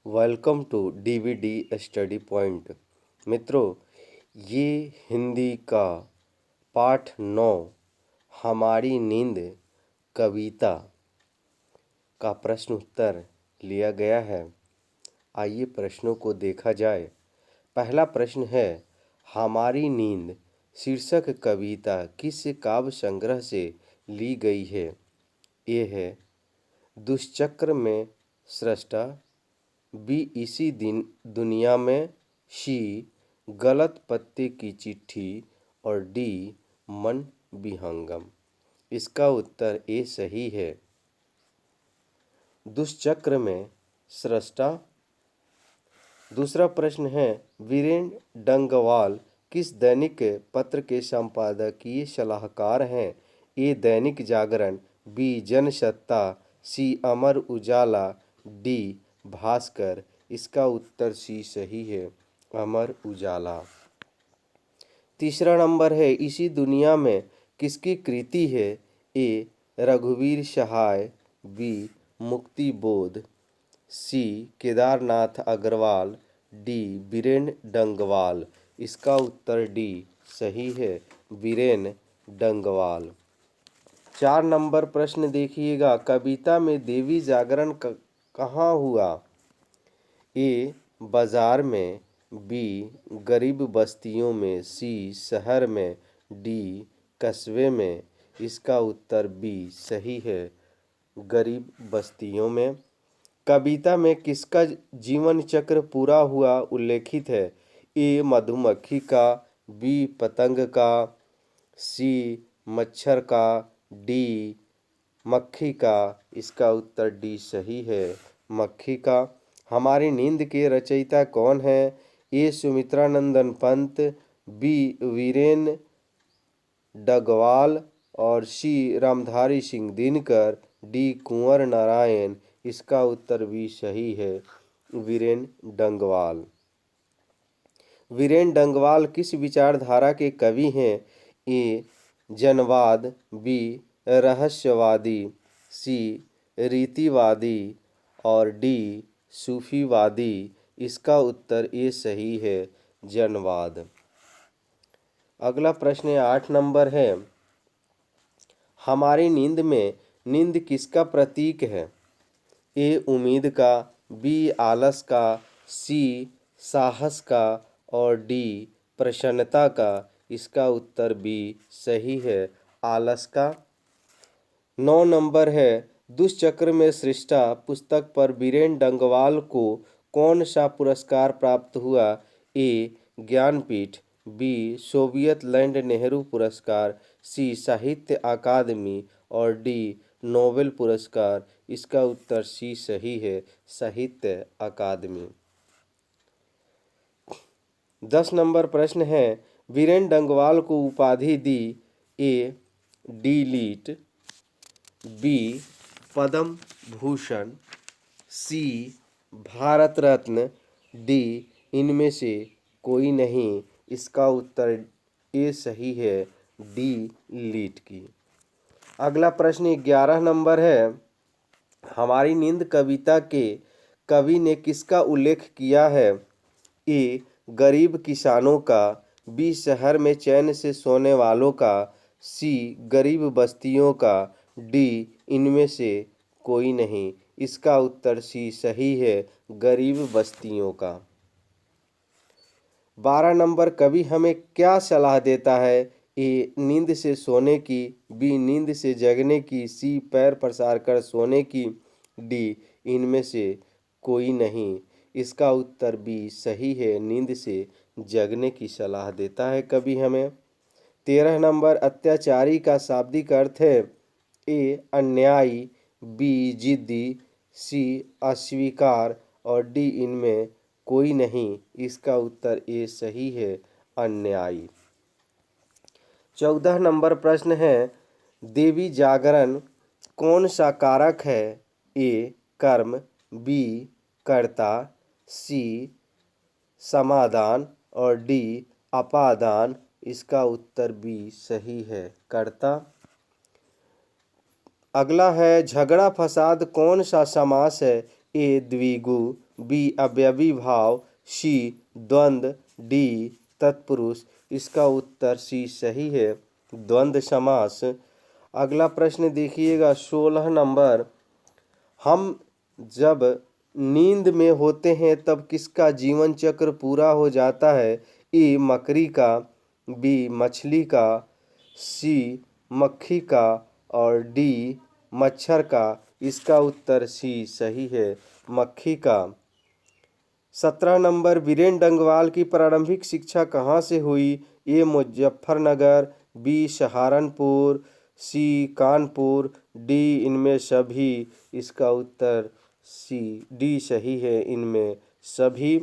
Welcome to DVD study point. मित्रों, ये हिंदी का पाठ 9 हमारी नींद कविता का प्रश्न उत्तर लिया गया है। आइए प्रश्नों को देखा जाए। पहला प्रश्न है, हमारी नींद शीर्षक कविता किस काव्य संग्रह से ली गई है? ये है दुष्चक्र में सृष्टा, बी इसी दिन दुनिया में, सी गलत पत्ते की चिट्ठी और डी मन विहंगम। इसका उत्तर ए सही है। दुष्चक्र में सृष्टा। दूसरा प्रश्न है, वीरेन डंगवाल किस दैनिक पत्र के संपादकीय सलाहकार हैं? ए दैनिक जागरण, बी जनसत्ता, सी अमर उजाला, डी भास्कर। इसका उत्तर सी सही है, अमर उजाला। तीसरा नंबर है, इसी दुनिया में किसकी कृति है? ए रघुवीर सहाय, बी मुक्ति बोध, सी केदारनाथ अग्रवाल, डी बीरेन डंगवाल। इसका उत्तर डी सही है, बीरेन डंगवाल। 4 नंबर प्रश्न देखिएगा, कविता में देवी जागरण कहाँ हुआ? ए बाजार में, बी गरीब बस्तियों में, सी शहर में, डी कस्बे में। इसका उत्तर बी सही है, गरीब बस्तियों में। कविता में किसका जीवन चक्र पूरा हुआ उल्लेखित है? ए मधुमक्खी का, बी पतंग का, सी मच्छर का, डी मक्खी का। इसका उत्तर डी सही है, मक्खी का। हमारी नींद के रचयिता कौन है? ए सुमित्रानंदन पंत, बी वीरेन डगवाल और सी रामधारी सिंह दिनकर, डी कुंवर नारायण। इसका उत्तर भी सही है, वीरेन डंगवाल। वीरेन डंगवाल किस विचारधारा के कवि हैं? ए जनवाद, बी रहस्यवादी, सी रीतिवादी और डी सूफीवादी। इसका उत्तर ए सही है, जनवाद। अगला प्रश्न 8 नंबर है, हमारी नींद में नींद किसका प्रतीक है? ए उम्मीद का, बी आलस का, सी साहस का और डी प्रसन्नता का। इसका उत्तर बी सही है, आलस का। 9 नंबर है, दुष्चक्र में सृष्टा पुस्तक पर बीरेन डंगवाल को कौन सा पुरस्कार प्राप्त हुआ? A Jnanpith, B Soviet land Nehru पुरस्कार, सी साहित्य अकादमी और डी नोबेल पुरस्कार। इसका उत्तर सी सही है, साहित्य अकादमी। 10 नंबर प्रश्न है, बीरेन डंगवाल को उपाधि दी? A D Litt, B Padma Bhushan, C Bharat Ratna, D इनमें से कोई नहीं। इसका उत्तर ए सही है, डी लीट की। अगला प्रश्न 11 नंबर है, हमारी नींद कविता के कवि ने किसका उल्लेख किया है? ए गरीब किसानों का, बी शहर में चैन से सोने वालों का, सी गरीब बस्तियों का, डी इनमें से कोई नहीं। इसका उत्तर सी सही है, गरीब बस्तियों का। 12 नंबर, कवि हमें क्या सलाह देता है? ए नींद से सोने की, बी नींद से जगने की, सी पैर पसार कर सोने की, डी इनमें से कोई नहीं। इसका उत्तर बी सही है, नींद से जगने की सलाह देता है कवि हमें। 13 नंबर, अत्याचारी का शाब्दिक अर्थ है? ए अन्यायी, बी जिद्दी, सी अस्वीकार और डी इनमें कोई नहीं। इसका उत्तर ए सही है, अन्यायी। 14 नंबर प्रश्न है, देवी जागरण कौन सा कारक है? ए कर्म, बी कर्ता, सी समादान और डी अपादान। इसका उत्तर बी सही है, कर्ता। अगला है, झगड़ा फसाद कौन सा समास है? ए द्विगु, बी अवयवी भाव, सी द्वंद्व, डी तत्पुरुष। इसका उत्तर सी सही है, द्वंद्व समास। अगला प्रश्न देखिएगा 16 नंबर। हम जब नींद में होते हैं तब किसका जीवन चक्र पूरा हो जाता है? ए मकड़ी का, बी मछली का, सी मक्खी का और डी मच्छर का। इसका उत्तर सी सही है, मक्खी का। 17 नंबर। वीरेन डंगवाल की प्रारंभिक शिक्षा कहाँ से हुई? ए मुजफ्फरनगर, बी सहारनपुर, सी कानपुर, डी इनमें सभी। इसका उत्तर सी डी सही है, इनमें सभी।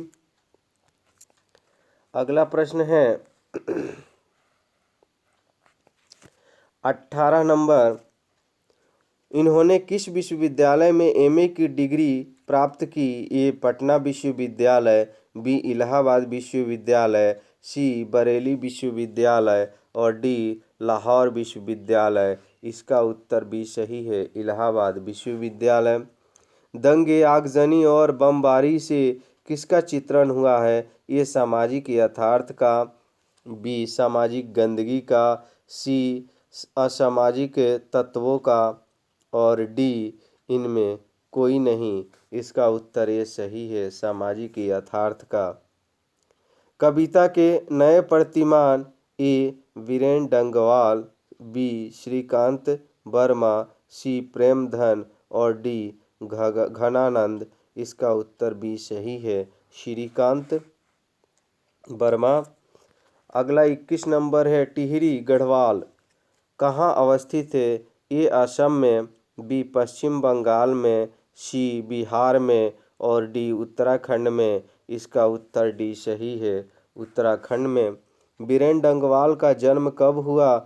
अगला प्रश्न है 18 नंबर। इन्होंने किस विश्वविद्यालय में एमए की डिग्री प्राप्त की? ए पटना विश्वविद्यालय, बी इलाहाबाद विश्वविद्यालय, सी बरेली विश्वविद्यालय और डी लाहौर विश्वविद्यालय। इसका उत्तर बी सही है, इलाहाबाद विश्वविद्यालय। दंगे, आगजनी और बमबारी से किसका चित्रण हुआ है? ये सामाजिक यथार्थ का, बी सामाजिक गंदगी का, सी असामाजिक तत्वों का और डी इनमें कोई नहीं। इसका उत्तर ये सही है, सामाजिक यथार्थ का। कविता के नए प्रतिमान ए वीरेन डंगवाल, बी श्रीकांत वर्मा, सी प्रेमधन और डी घनानंद। इसका उत्तर बी सही है, श्रीकांत वर्मा। अगला 21 नंबर है। टिहरी गढ़वाल कहाँ अवस्थित है? ए असम में, बी पश्चिम बंगाल में, सी बिहार में और डी उत्तराखंड में। इसका उत्तर डी सही है, उत्तराखंड में। वीरेन डंगवाल का जन्म कब हुआ?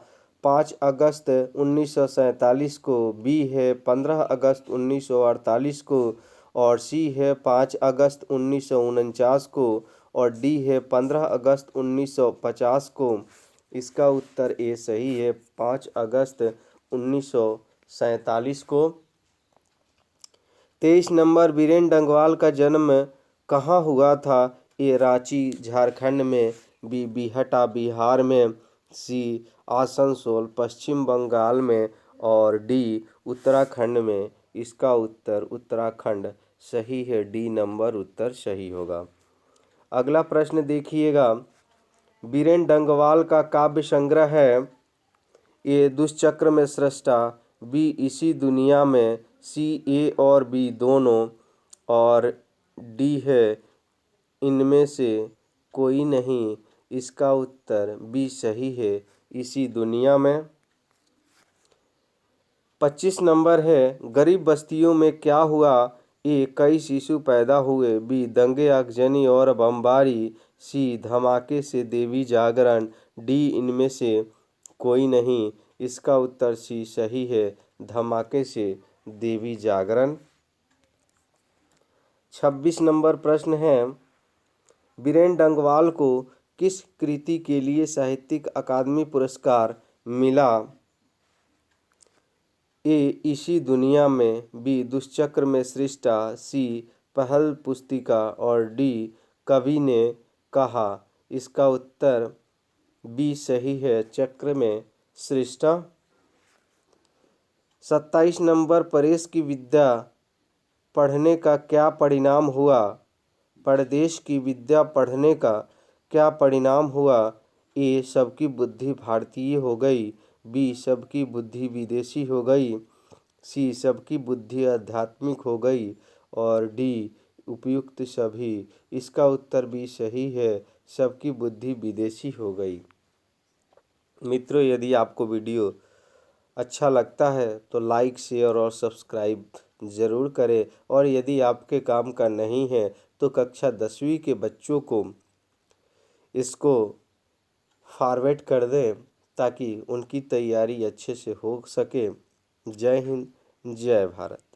5 अगस्त 1947 को, बी है 15 अगस्त 1948 को और सी है 5 अगस्त 1949 को और डी है 15 अगस्त 1950 को। इसका उत्तर ए सही है, 5 अगस्त 1947 को। 23 नंबर। वीरेन डंगवाल का जन्म कहाँ हुआ था? ए रांची झारखंड में, बी बिहटा बिहार में, सी आसनसोल पश्चिम बंगाल में और डी उत्तराखंड में। इसका उत्तर उत्तराखंड सही है, डी नंबर उत्तर सही होगा। अगला प्रश्न देखिएगा। वीरेन डंगवाल का काव्य संग्रह है? ए दुष्चक्र में सृष्टा, बी इसी दुनिया में, सी ए और बी दोनों और डी है इनमें से कोई नहीं। इसका उत्तर बी सही है, इसी दुनिया में। 25 नंबर है। गरीब बस्तियों में क्या हुआ? ए कई शिशु पैदा हुए, बी दंगे आगजनी और बमबारी, सी धमाके से देवी जागरण, डी इनमें से कोई नहीं। इसका उत्तर सी सही है, धमाके से देवी जागरण। 26 नंबर प्रश्न है। वीरेन डंगवाल को किस कृति के लिए साहित्यिक अकादमी पुरस्कार मिला? ए इसी दुनिया में, बी दुष्चक्र में सृष्टा, सी पहल पुस्तिका और डी कवि ने कहा। इसका उत्तर बी सही है, चक्र में सृष्टा। 27 नंबर। परेश की विद्या पढ़ने का क्या परिणाम हुआ? परदेश की विद्या पढ़ने का क्या परिणाम हुआ? ए सबकी बुद्धि भारतीय हो गई, बी सबकी बुद्धि विदेशी हो गई, सी सबकी बुद्धि आध्यात्मिक हो गई और डी उपयुक्त सभी। इसका उत्तर भी सही है, सबकी बुद्धि विदेशी हो गई। मित्रों, यदि आपको वीडियो अच्छा लगता है तो लाइक, शेयर और सब्सक्राइब ज़रूर करें और यदि आपके काम का नहीं है तो कक्षा 10वीं के बच्चों को इसको फॉरवर्ड कर दें ताकि उनकी तैयारी अच्छे से हो सके। जय हिंद, जय भारत।